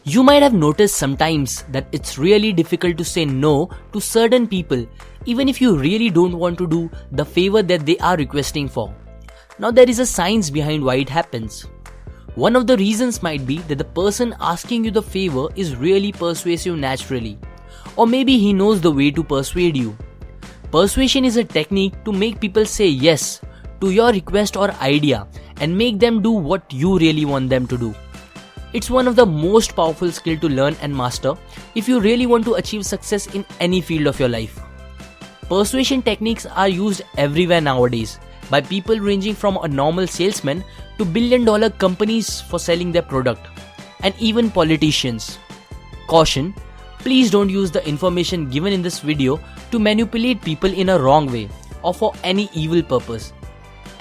You might have noticed sometimes that it's really difficult to say no to certain people, even if you really don't want to do the favor that they are requesting for. Now there is a science behind why it happens. One of the reasons might be that the person asking you the favor is really persuasive naturally, or maybe he knows the way to persuade you. Persuasion is a technique to make people say yes to your request or idea and make them do what you really want them to do. It's one of the most powerful skills to learn and master if you really want to achieve success in any field of your life. Persuasion techniques are used everywhere nowadays by people ranging from a normal salesman to billion-dollar companies for selling their product, and even politicians. Caution: please don't use the information given in this video to manipulate people in a wrong way or for any evil purpose.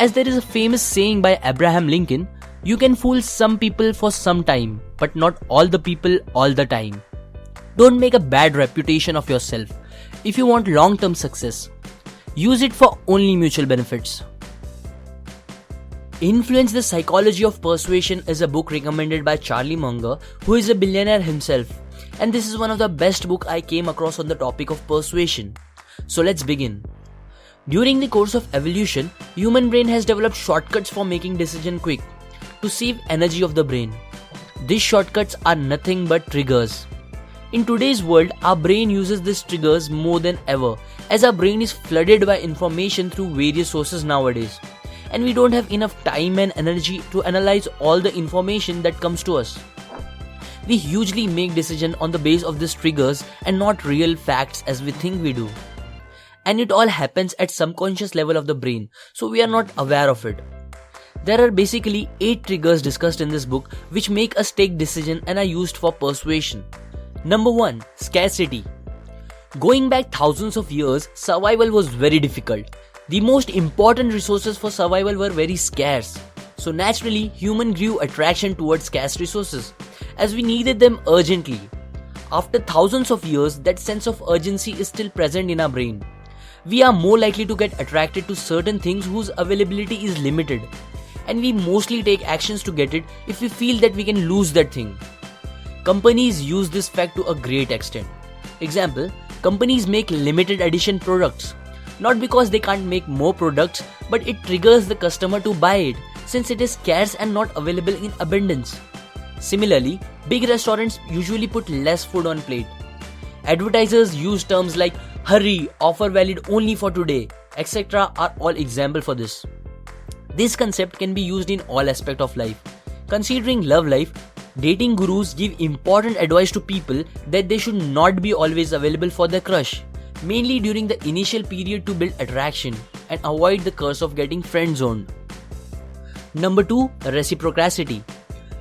As there is a famous saying by Abraham Lincoln, you can fool some people for some time, but not all the people all the time. Don't make a bad reputation of yourself. If you want long-term success, use it for only mutual benefits. Influence the Psychology of Persuasion is a book recommended by Charlie Munger, who is a billionaire himself. And this is one of the best books I came across on the topic of persuasion. So let's begin. During the course of evolution, human brain has developed shortcuts for making decisions quick to save energy of the brain. These shortcuts are nothing but triggers. In today's world, our brain uses these triggers more than ever, as our brain is flooded by information through various sources nowadays, and we don't have enough time and energy to analyze all the information that comes to us. We hugely make decisions on the basis of these triggers and not real facts as we think we do. And it all happens at subconscious level of the brain, so we are not aware of it. There are basically 8 triggers discussed in this book which make us take decisions and are used for persuasion. Number 1. Scarcity. Going back thousands of years, survival was very difficult. The most important resources for survival were very scarce. So naturally, human grew attraction towards scarce resources, as we needed them urgently. After thousands of years, that sense of urgency is still present in our brain. We are more likely to get attracted to certain things whose availability is limited, and we mostly take actions to get it if we feel that we can lose that thing. Companies use this fact to a great extent. Example, companies make limited edition products, not because they can't make more products, but it triggers the customer to buy it since it is scarce and not available in abundance. Similarly, big restaurants usually put less food on plate. Advertisers use terms like hurry, offer valid only for today, etc. are all examples for this. This concept can be used in all aspects of life. Considering love life, dating gurus give important advice to people that they should not be always available for their crush, mainly during the initial period to build attraction and avoid the curse of getting friend-zoned. Number 2. Reciprocacity.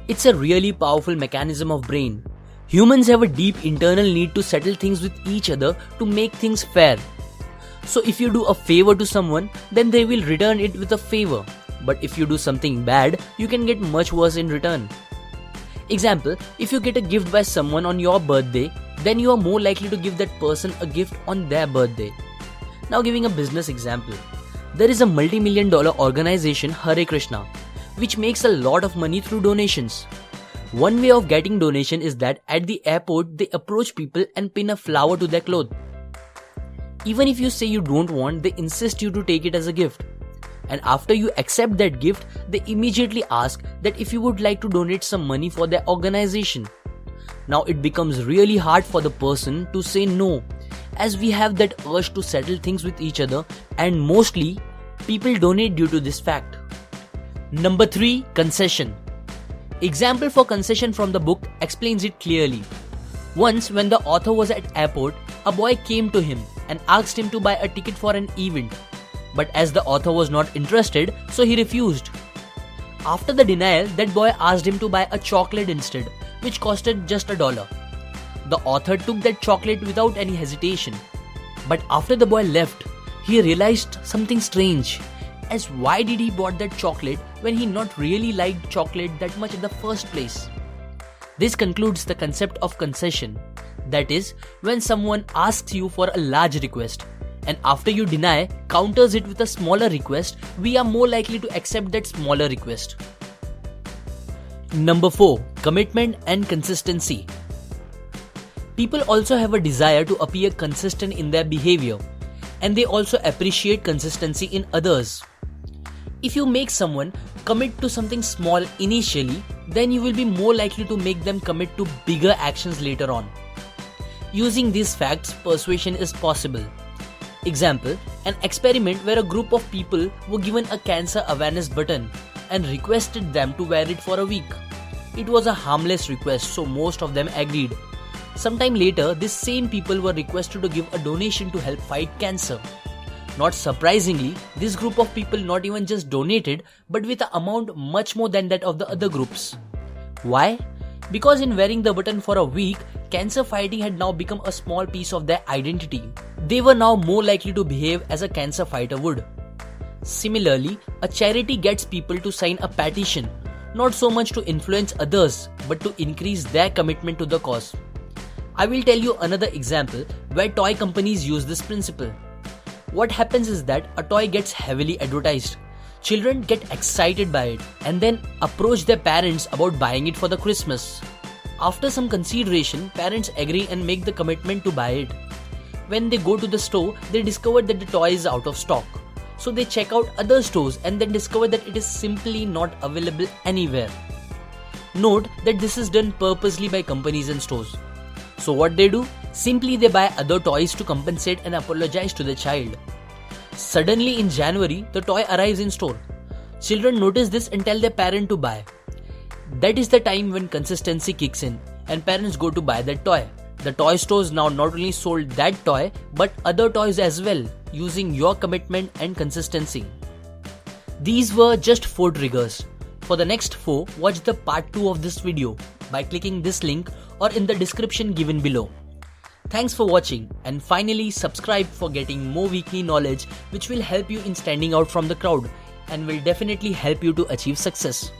It's a really powerful mechanism of brain. Humans have a deep internal need to settle things with each other to make things fair. So if you do a favor to someone, then they will return it with a favor. But if you do something bad, you can get much worse in return. Example, if you get a gift by someone on your birthday, then you are more likely to give that person a gift on their birthday. Now giving a business example. There is a multi-million-dollar organization, Hare Krishna, which makes a lot of money through donations. One way of getting donation is that at the airport they approach people and pin a flower to their clothes. Even if you say you don't want, they insist you to take it as a gift. And after you accept that gift, they immediately ask that if you would like to donate some money for their organization. Now it becomes really hard for the person to say no, as we have that urge to settle things with each other, and mostly people donate due to this fact. Number 3. Concession. Example for concession from the book explains it clearly. Once when the author was at airport, a boy came to him and asked him to buy a ticket for an event. But as the author was not interested, so he refused. After the denial, that boy asked him to buy a chocolate instead, which costed just $1. The author took that chocolate without any hesitation. But after the boy left, he realized something strange. As why did he bought that chocolate when he not really liked chocolate that much in the first place? This concludes the concept of concession. That is, when someone asks you for a large request, and after you deny, counters it with a smaller request, we are more likely to accept that smaller request. Number 4. Commitment and consistency. People also have a desire to appear consistent in their behavior, and they also appreciate consistency in others. If you make someone commit to something small initially, then you will be more likely to make them commit to bigger actions later on. Using these facts, persuasion is possible. Example, an experiment where a group of people were given a cancer awareness button and requested them to wear it for a week. It was a harmless request, so most of them agreed. Sometime later, these same people were requested to give a donation to help fight cancer. Not surprisingly, this group of people not even just donated, but with an amount much more than that of the other groups. Why? Because in wearing the button for a week, cancer fighting had now become a small piece of their identity. They were now more likely to behave as a cancer fighter would. Similarly, a charity gets people to sign a petition, not so much to influence others, but to increase their commitment to the cause. I will tell you another example where toy companies use this principle. What happens is that a toy gets heavily advertised. Children get excited by it and then approach their parents about buying it for the Christmas. After some consideration, parents agree and make the commitment to buy it. When they go to the store, they discover that the toy is out of stock. So they check out other stores and then discover that it is simply not available anywhere. Note that this is done purposely by companies and stores. So what they do? Simply they buy other toys to compensate and apologize to the child. Suddenly in January, the toy arrives in store. Children notice this and tell their parent to buy. That is the time when consistency kicks in and parents go to buy that toy. The toy stores now not only sold that toy but other toys as well, using your commitment and consistency. These were just 4 triggers. For the next 4, watch the part 2 of this video by clicking this link or in the description given below. Thanks for watching, and finally subscribe for getting more weekly knowledge which will help you in standing out from the crowd and will definitely help you to achieve success.